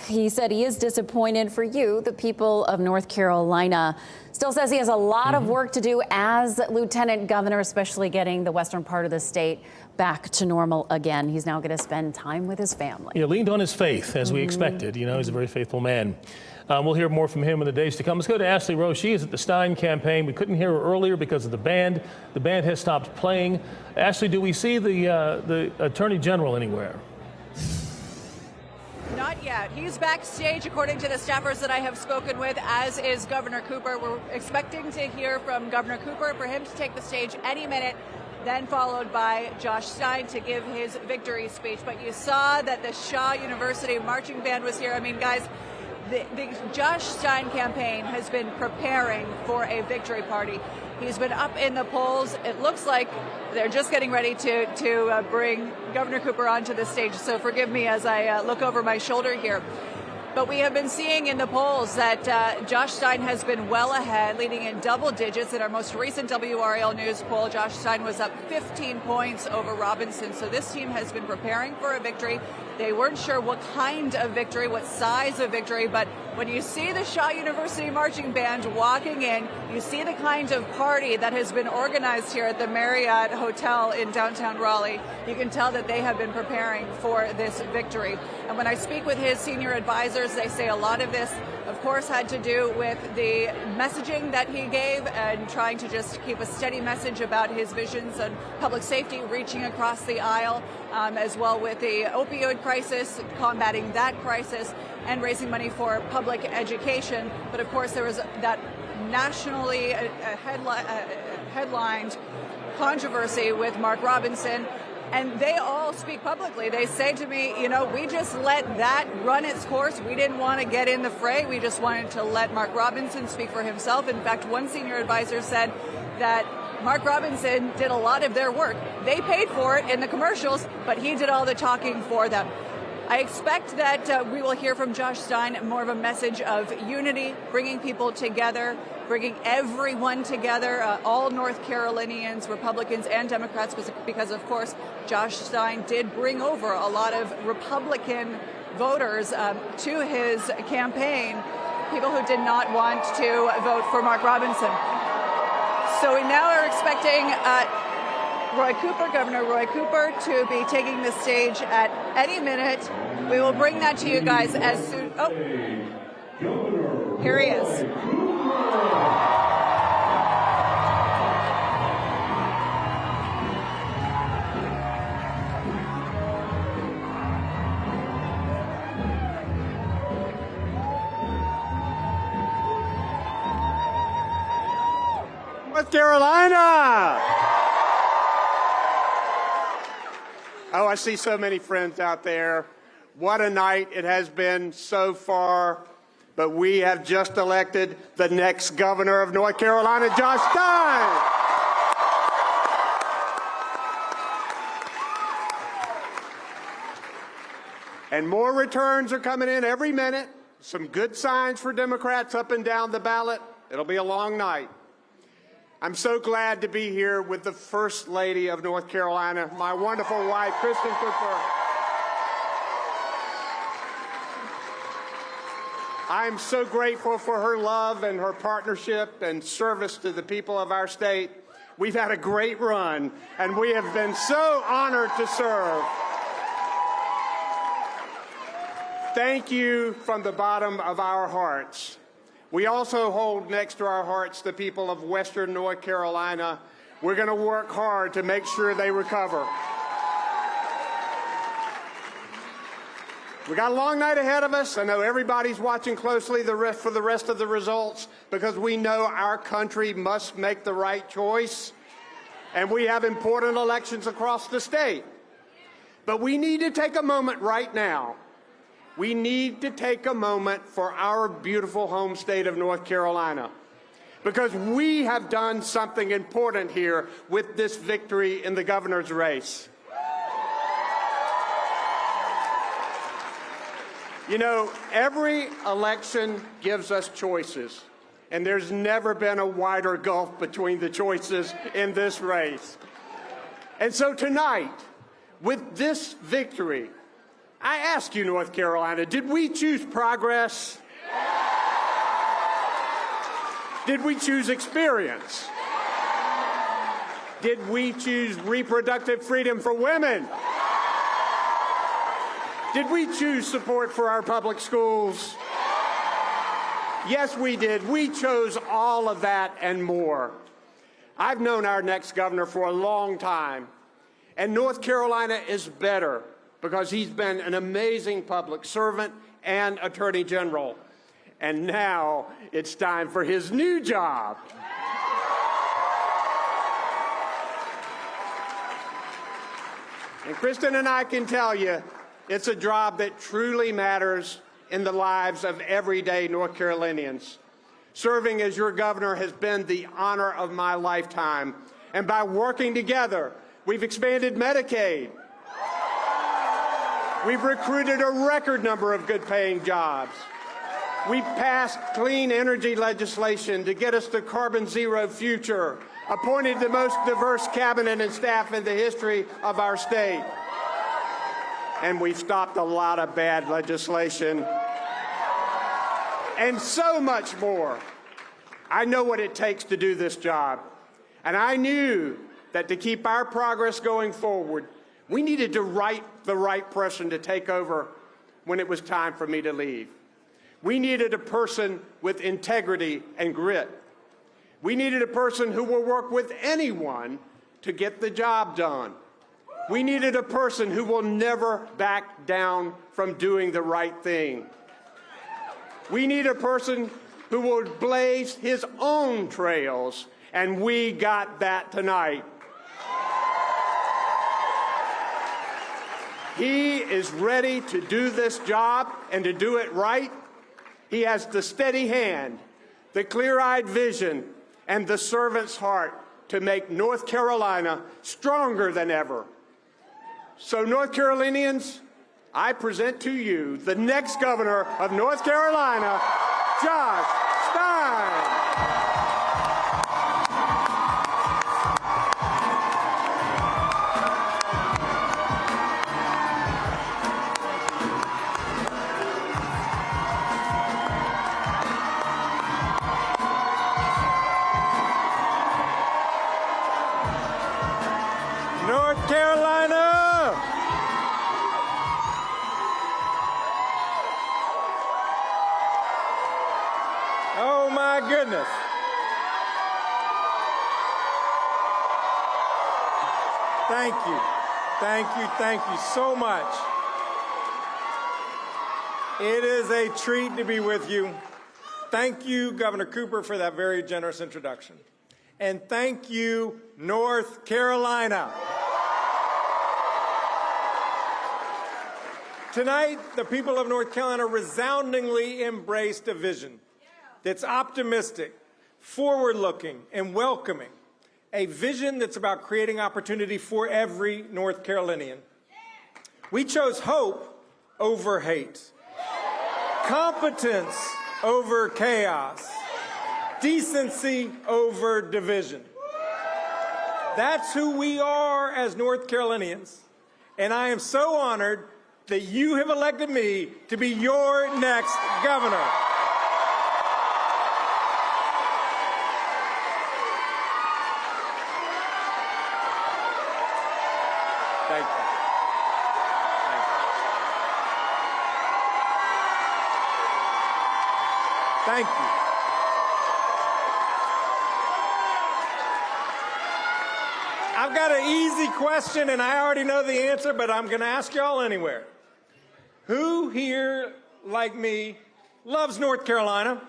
He said he is disappointed for you, the people of North Carolina. Still says he has a lot of work to do as lieutenant governor, especially getting the western part of the state back to normal again. He's now going to spend time with his family. He leaned on his faith, as we expected. You know, he's a very faithful man. We'll hear more from him in the days to come. Let's go to Ashley Rose. She is at the Stein campaign. We couldn't hear her earlier because of the band. The band has stopped playing. Ashley, do we see the Attorney General anywhere? Not yet. He's backstage, according to the staffers that I have spoken with, as is Governor Cooper. We're expecting to hear from Governor Cooper for him to take the stage any minute, then followed by Josh Stein to give his victory speech. But you saw that the Shaw University marching band was here. I mean, guys, the Josh Stein campaign has been preparing for a victory party. He's been up in the polls. It looks like they're just getting ready to bring Governor Cooper onto the stage. So forgive me as I look over my shoulder here. But we have been seeing in the polls that Josh Stein has been well ahead, leading in double digits. In our most recent WRAL News poll, Josh Stein was up 15 points over Robinson. So this team has been preparing for a victory. They weren't sure what kind of victory, what size of victory, but when you see the Shaw University marching band walking in, you see the kind of party that has been organized here at the Marriott Hotel in downtown Raleigh. You can tell that they have been preparing for this victory. And when I speak with his senior advisors, they say a lot of this, of course, had to do with the messaging that he gave and trying to just keep a steady message about his visions on public safety, reaching across the aisle, as well with the opioid crisis, combating that crisis, and raising money for public education. But of course, there was that nationally headlined controversy with Mark Robinson. And they all speak publicly. They say to me, you know, we just let that run its course. We didn't want to get in the fray. We just wanted to let Mark Robinson speak for himself. In fact, one senior advisor said that Mark Robinson did a lot of their work. They paid for it in the commercials, but he did all the talking for them. I expect that we will hear from Josh Stein more of a message of unity, bringing people together, bringing everyone together, all North Carolinians, Republicans and Democrats, because of course, Josh Stein did bring over a lot of Republican voters to his campaign, people who did not want to vote for Mark Robinson. So we now are expecting Governor Roy Cooper, to be taking the stage at any minute. We will bring that to you guys as soon. Oh, here he is. North Carolina! Oh, I see so many friends out there. What a night it has been so far. But we have just elected the next governor of North Carolina, Josh Stein. And more returns are coming in every minute. Some good signs for Democrats up and down the ballot. It'll be a long night. I'm so glad to be here with the First Lady of North Carolina, my wonderful wife, Kristen Cooper. I'm so grateful for her love and her partnership and service to the people of our state. We've had a great run, and we have been so honored to serve. Thank you from the bottom of our hearts. We also hold next to our hearts the people of Western North Carolina. We're going to work hard to make sure they recover. We got a long night ahead of us. I know everybody's watching closely for the rest of the results, because we know our country must make the right choice, and we have important elections across the state. But we need to take a moment right now. We need to take a moment for our beautiful home state of North Carolina, because we have done something important here with this victory in the governor's race. You know, every election gives us choices, and there's never been a wider gulf between the choices in this race. And so tonight, with this victory, I ask you, North Carolina, did we choose progress? Did we choose experience? Did we choose reproductive freedom for women? Did we choose support for our public schools? Yes, we did. We chose all of that and more. I've known our next governor for a long time, and North Carolina is better because he's been an amazing public servant and attorney general. And now it's time for his new job. And Kristen and I can tell you, it's a job that truly matters in the lives of everyday North Carolinians. Serving as your governor has been the honor of my lifetime. And by working together, we've expanded Medicaid. We've recruited a record number of good-paying jobs. We passed clean energy legislation to get us to carbon zero future, appointed the most diverse cabinet and staff in the history of our state. And we've stopped a lot of bad legislation. And so much more. I know what it takes to do this job. And I knew that to keep our progress going forward, we needed to write the right person to take over when it was time for me to leave. We needed a person with integrity and grit. We needed a person who will work with anyone to get the job done. We needed a person who will never back down from doing the right thing. We need a person who will blaze his own trails, and we got that tonight. He is ready to do this job and to do it right. He has the steady hand, the clear-eyed vision, and the servant's heart to make North Carolina stronger than ever. So, North Carolinians, I present to you the next governor of North Carolina, Josh Stein. North Carolina! Oh my goodness. Thank you. Thank you. Thank you so much. It is a treat to be with you. Thank you, Governor Cooper, for that very generous introduction. And thank you, North Carolina. Tonight, the people of North Carolina resoundingly embraced a vision that's optimistic, forward-looking, and welcoming. A vision that's about creating opportunity for every North Carolinian. We chose hope over hate, competence over chaos, decency over division. That's who we are as North Carolinians, and I am so honored that you have elected me to be your next governor. Thank you. Thank you. I've got an easy question, and I already know the answer, but I'm going to ask y'all anyway. Who here, like me, loves North Carolina?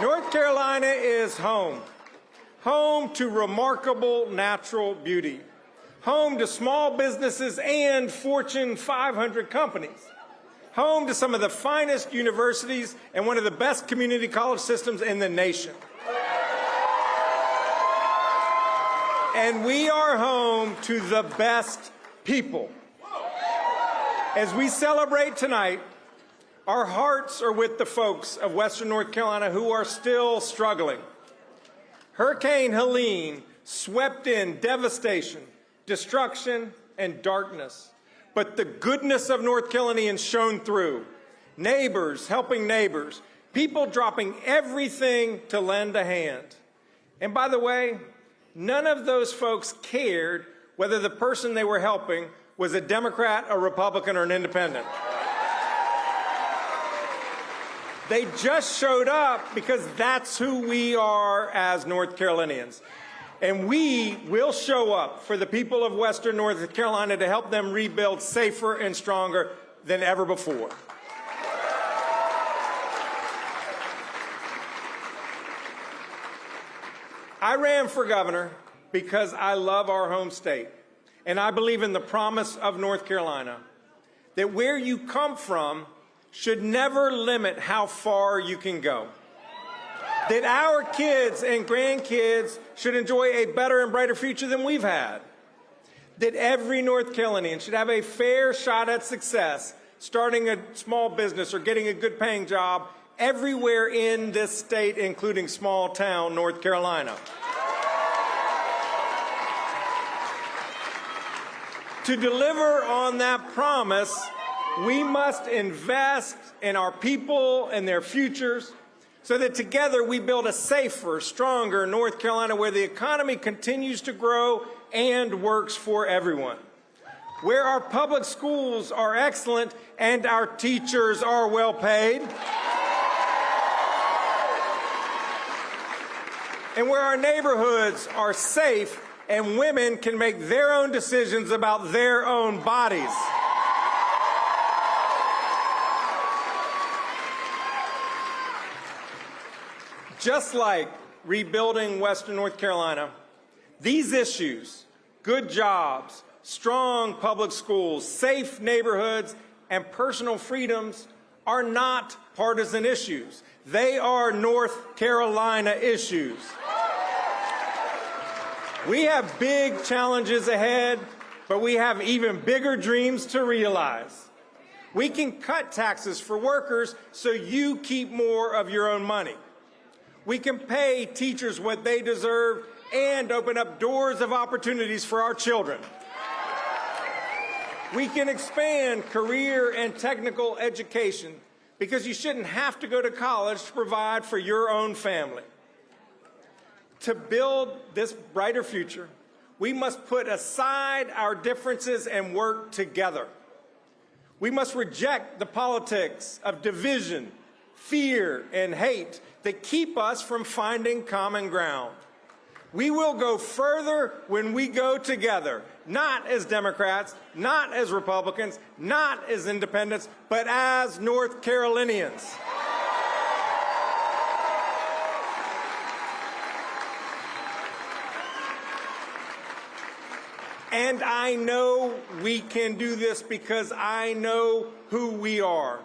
North Carolina is home. Home to remarkable natural beauty. Home to small businesses and Fortune 500 companies. Home to some of the finest universities and one of the best community college systems in the nation. And we are home to the best people. As we celebrate tonight, our hearts are with the folks of Western North Carolina who are still struggling. Hurricane Helene swept in devastation, destruction, and darkness. but the goodness of North Carolinians shone through. Neighbors helping neighbors, people dropping everything to lend a hand. And by the way, none of those folks cared whether the person they were helping was a Democrat, a Republican, or an independent. They just showed up because that's who we are as North Carolinians. And we will show up for the people of Western North Carolina to help them rebuild safer and stronger than ever before. I ran for governor because I love our home state, and I believe in the promise of North Carolina that where you come from should never limit how far you can go. That our kids and grandkids should enjoy a better and brighter future than we've had. That every North Carolinian should have a fair shot at success, starting a small business or getting a good paying job everywhere in this state, including small town North Carolina. To deliver on that promise, we must invest in our people and their futures so that together we build a safer, stronger North Carolina where the economy continues to grow and works for everyone. Where our public schools are excellent and our teachers are well paid. And where our neighborhoods are safe and women can make their own decisions about their own bodies. Just like rebuilding Western North Carolina, these issues, good jobs, strong public schools, safe neighborhoods, and personal freedoms are not partisan issues. They are North Carolina issues. We have big challenges ahead, but we have even bigger dreams to realize. We can cut taxes for workers so you keep more of your own money. We can pay teachers what they deserve and open up doors of opportunities for our children. We can expand career and technical education because you shouldn't have to go to college to provide for your own family. To build this brighter future, we must put aside our differences and work together. We must reject the politics of division, fear, and hate that keep us from finding common ground. We will go further when we go together, not as Democrats, not as Republicans, not as independents, but as North Carolinians. And I know we can do this because I know who we are.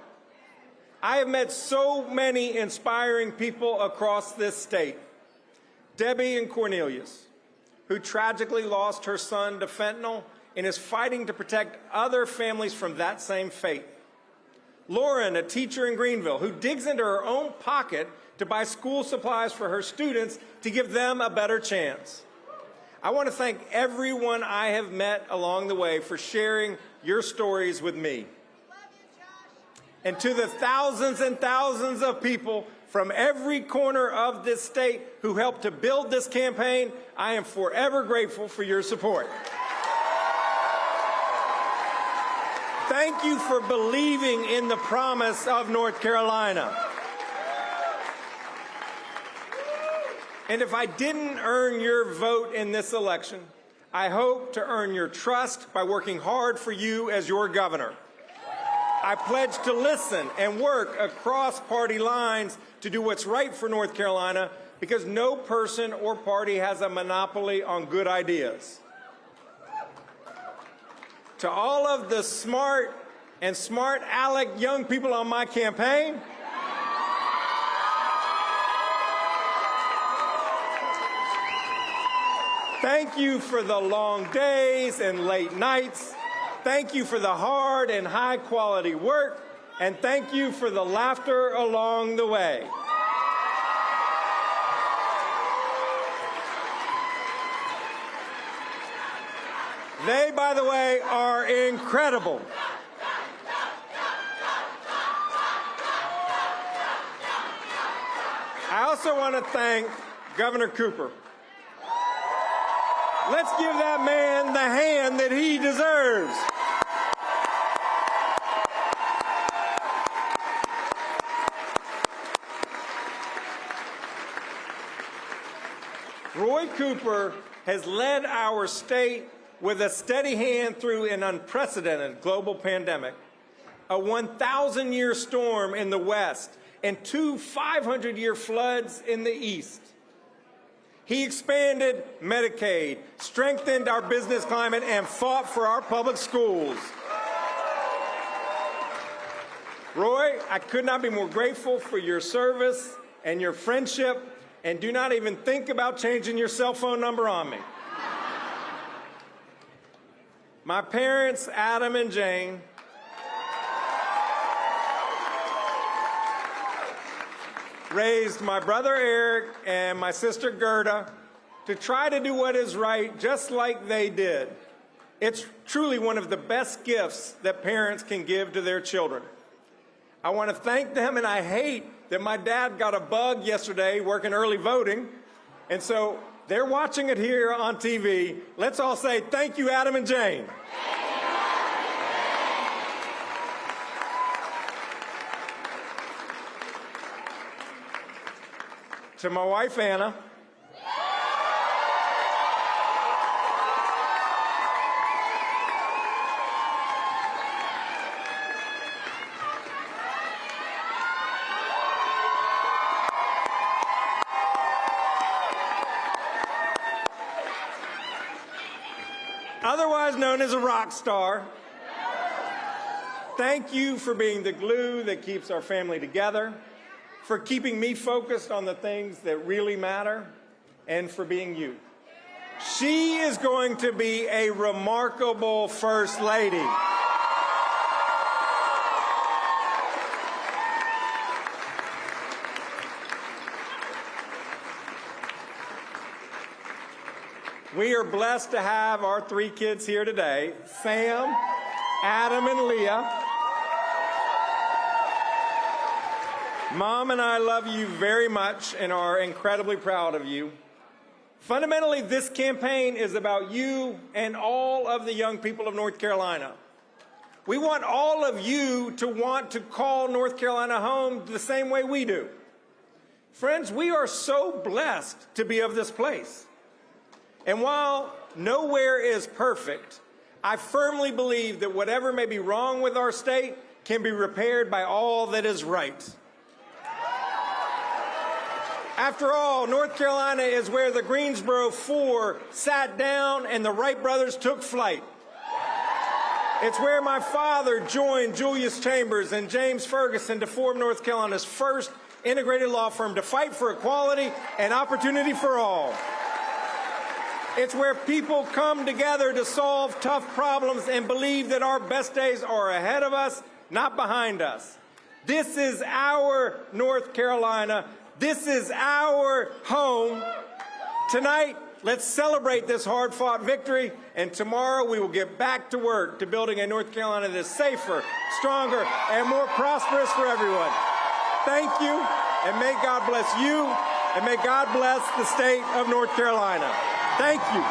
I have met so many inspiring people across this state. Debbie and Cornelius, who tragically lost her son to fentanyl and is fighting to protect other families from that same fate. Lauren, a teacher in Greenville, who digs into her own pocket to buy school supplies for her students to give them a better chance. I want to thank everyone I have met along the way for sharing your stories with me. And to the thousands and thousands of people from every corner of this state who helped to build this campaign, I am forever grateful for your support. Thank you for believing in the promise of North Carolina. And if I didn't earn your vote in this election, I hope to earn your trust by working hard for you as your governor. I pledge to listen and work across party lines to do what's right for North Carolina because no person or party has a monopoly on good ideas. To all of the smart and smart aleck young people on my campaign, thank you for the long days and late nights. Thank you for the hard and high quality work, and thank you for the laughter along the way. They, by the way, are incredible. I also want to thank Governor Cooper. Let's give that man the hand that he deserves. Roy Cooper has led our state with a steady hand through an unprecedented global pandemic, a 1,000-year storm in the West, and 2 500-year floods in the East. He expanded Medicaid, strengthened our business climate, and fought for our public schools. Roy, I could not be more grateful for your service and your friendship, and do not even think about changing your cell phone number on me. My parents, Adam and Jane, raised my brother Eric and my sister Gerda to try to do what is right, just like they did. It's truly one of the best gifts that parents can give to their children. I want to thank them, and I hate that my dad got a bug yesterday working early voting, and so they're watching it here on TV. Let's all say thank you, Adam and Jane. To my wife, Anna. Otherwise known as a rock star. Thank you for being the glue that keeps our family together, for keeping me focused on the things that really matter, and for being you. She is going to be a remarkable First Lady. We are blessed to have our 3 kids here today, Sam, Adam, and Leah. Mom and I love you very much and are incredibly proud of you. Fundamentally, this campaign is about you and all of the young people of North Carolina. We want all of you to want to call North Carolina home the same way we do. Friends, we are so blessed to be of this place. And while nowhere is perfect, I firmly believe that whatever may be wrong with our state can be repaired by all that is right. After all, North Carolina is where the Greensboro Four sat down and the Wright brothers took flight. It's where my father joined Julius Chambers and James Ferguson to form North Carolina's first integrated law firm to fight for equality and opportunity for all. It's where people come together to solve tough problems and believe that our best days are ahead of us, not behind us. This is our North Carolina. This is our home. Tonight, let's celebrate this hard-fought victory, and tomorrow we will get back to work to building a North Carolina that is safer, stronger, and more prosperous for everyone. Thank you, and may God bless you, and may God bless the state of North Carolina. Thank you.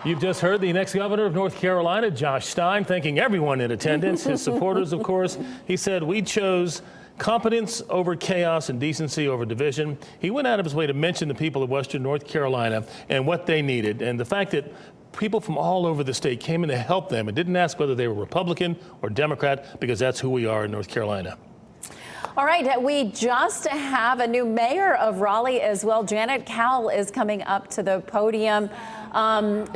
You've just heard the next governor of North Carolina, Josh Stein, thanking everyone in attendance, his supporters, of course. He said, "We chose competence over chaos and decency over division." He went out of his way to mention the people of Western North Carolina and what they needed, and the fact that people from all over the state came in to help them and didn't ask whether they were Republican or Democrat, because that's who we are in North Carolina. All right, we just have a new mayor of Raleigh as well. Janet Cowell is coming up to the podium. Janet